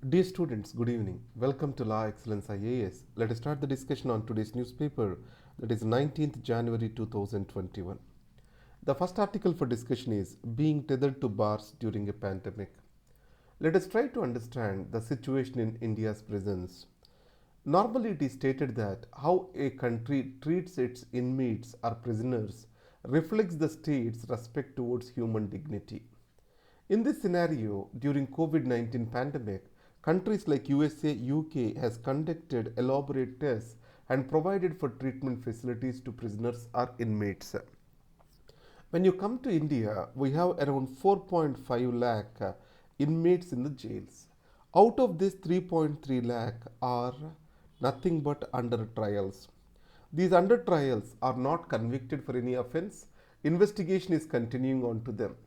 Dear students, good evening. Welcome to Law Excellence IAS. Let us start the discussion on today's newspaper, that is 19th January 2021. The first article for discussion is Being Tethered to Bars During a Pandemic. Let us try to understand the situation in India's prisons. Normally, it is stated that how a country treats its inmates or prisoners reflects the state's respect towards human dignity. In this scenario, during COVID-19 pandemic, countries like USA, UK has conducted elaborate tests and provided for treatment facilities to prisoners or inmates. When you come to India, we have around 4.5 lakh inmates in the jails. Out of this, 3.3 lakh are nothing but under trials. These under trials are not convicted for any offense. Investigation is continuing on to them.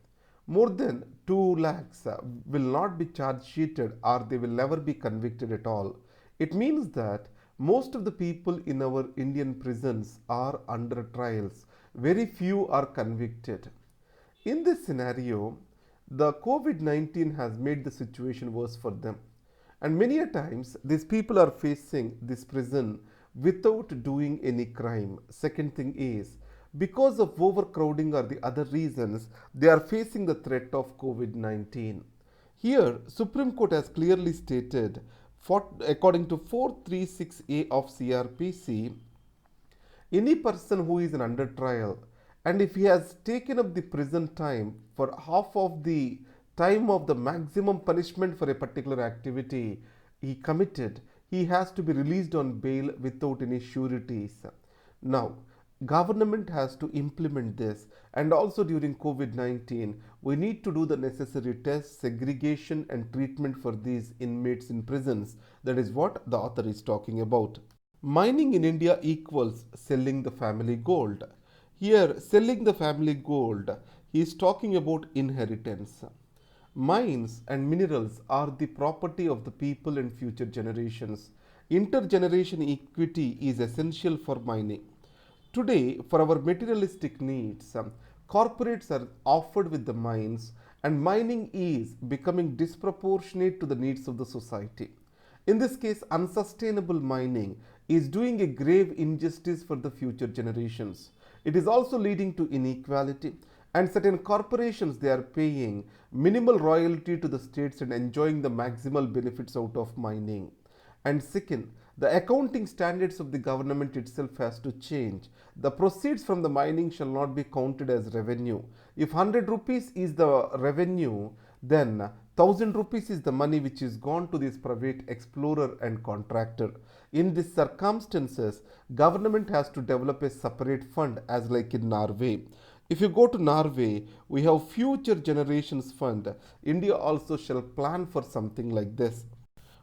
More than 2 lakhs will not be charge sheeted or they will never be convicted at all. It means that most of the people in our Indian prisons are under trials. Very few are convicted. In this scenario, the COVID 19 has made the situation worse for them. And many a times, these people are facing this prison without doing any crime. Second thing is, because of overcrowding or the other reasons, they are facing the threat of COVID 19. Here, Supreme Court has clearly stated, according to 436A of CRPC, any person who is under trial and if he has taken up the prison time for half of the time of the maximum punishment for a particular activity he committed, he has to be released on bail without any sureties. Now, government has to implement this, and also during COVID-19 we need to do the necessary tests, segregation and treatment for these inmates in prisons. That is what the author is talking about. Mining in India equals selling the family gold. Here, selling the family gold, he is talking about inheritance. Mines and minerals are the property of the people and future generations. Intergeneration equity is essential for mining. Today, for our materialistic needs, corporates are offered with the mines, and mining is becoming disproportionate to the needs of the society. In this case, unsustainable mining is doing a grave injustice for the future generations. It is also leading to inequality, and certain corporations they are paying minimal royalty to the states and enjoying the maximal benefits out of mining. And second, the accounting standards of the government itself has to change. The proceeds from the mining shall not be counted as revenue. If 100 rupees is the revenue, then 1000 rupees is the money which is gone to this private explorer and contractor. In these circumstances, government has to develop a separate fund as like in Norway. If you go to Norway, we have future generations fund. India also shall plan for something like this.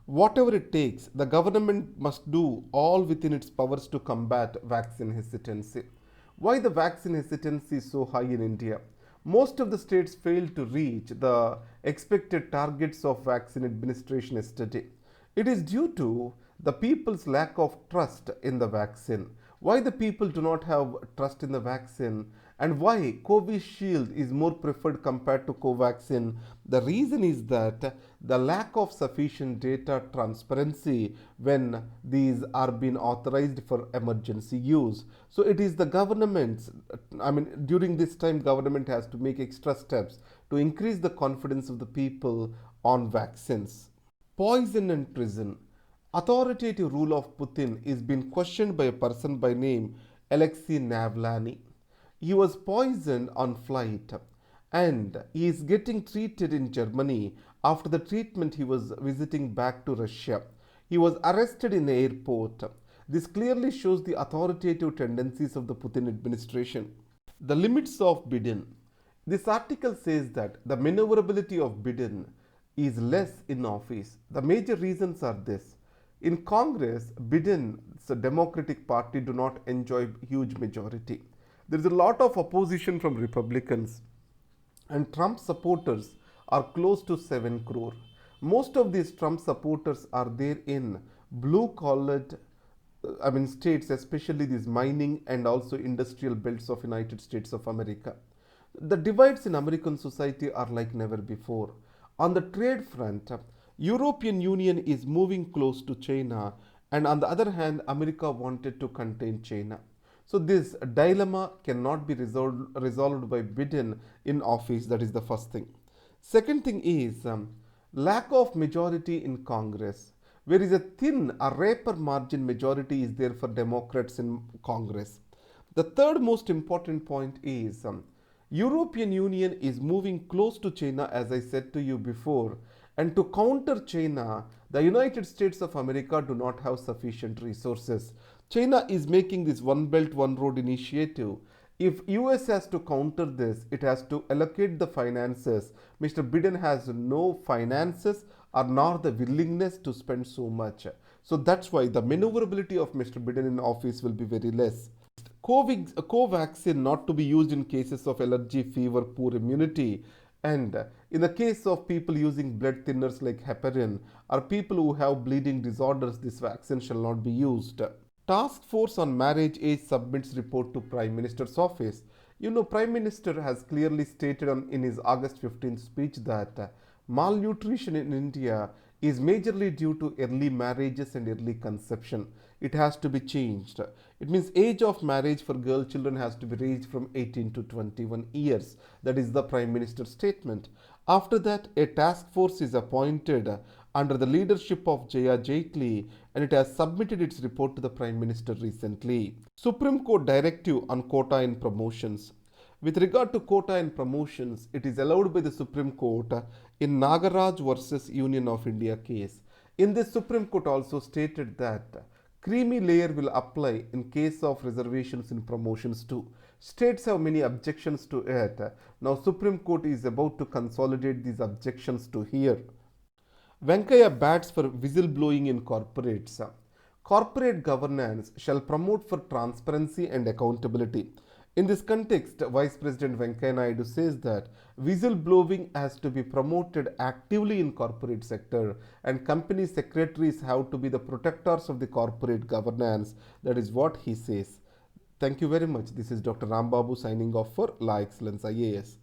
Whatever it takes, the government must do all within its powers to combat vaccine hesitancy. Why the vaccine hesitancy is so high in India? Most of the states failed to reach the expected targets of vaccine administration yesterday. It is due to the people's lack of trust in the vaccine. Why the people do not have trust in the vaccine and why Covishield is more preferred compared to Covaxin? The reason is that the lack of sufficient data transparency when these are being authorized for emergency use. So it is the government's, during this time government has to make extra steps to increase the confidence of the people on vaccines. Poison and prison. Authoritative rule of Putin is being questioned by a person by name Alexei Navalny. He was poisoned on flight and he is getting treated in Germany. After the treatment, he was visiting back to Russia. He was arrested in the airport. This clearly shows the authoritative tendencies of the Putin administration. The limits of Biden. This article says that the maneuverability of Biden is less in office. The major reasons are this. In Congress, Biden's Democratic Party do not enjoy huge majority. There is a lot of opposition from Republicans, and Trump supporters are close to 7 crore. Most of these Trump supporters are there in blue collared states, especially these mining and also industrial belts of United States of America. The divides in American society are like never before. On the trade front, European Union is moving close to China, and on the other hand, America wanted to contain China. So this dilemma cannot be resolved by Biden in office. That is the first thing. Second thing is lack of majority in Congress. Where is a thin, a raper margin majority is there for Democrats in Congress. The third most important point is European Union is moving close to China, as I said to you before, and to counter China, the United States of America do not have sufficient resources. China is making this one belt one road initiative. If US has to counter this, it has to allocate the finances. Mr. Biden has no finances or nor the willingness to spend so much. So that's why the maneuverability of Mr. Biden in office will be very less. Covaxin not to be used in cases of allergy, fever, poor immunity, and in the case of people using blood thinners like heparin or people who have bleeding disorders, this vaccine shall not be used. Task Force on Marriage Age submits report to Prime Minister's office. You know, Prime Minister has clearly stated in his August 15th speech that malnutrition in India is majorly due to early marriages and early conception. It has to be changed. It means age of marriage for girl children has to be raised from 18 to 21 years. That is the Prime Minister's statement. After that, a task force is appointed under the leadership of Jaya Jaitly, and it has submitted its report to the Prime Minister recently. Supreme Court directive on quota in promotions. With regard to quota in promotions, it is allowed by the Supreme Court in Nagaraj versus Union of India case. In this, Supreme Court also stated that creamy layer will apply in case of reservations in promotions too. States have many objections to it. Now Supreme Court is about to consolidate these objections to hear. Venkaya bats for whistleblowing in corporates. Corporate governance shall promote for transparency and accountability. In this context, Vice President Venkaya Naidu says that whistleblowing has to be promoted actively in corporate sector and company secretaries have to be the protectors of the corporate governance. That is what he says. Thank you very much. This is Dr. Rambabu signing off for Law Excellence IAS.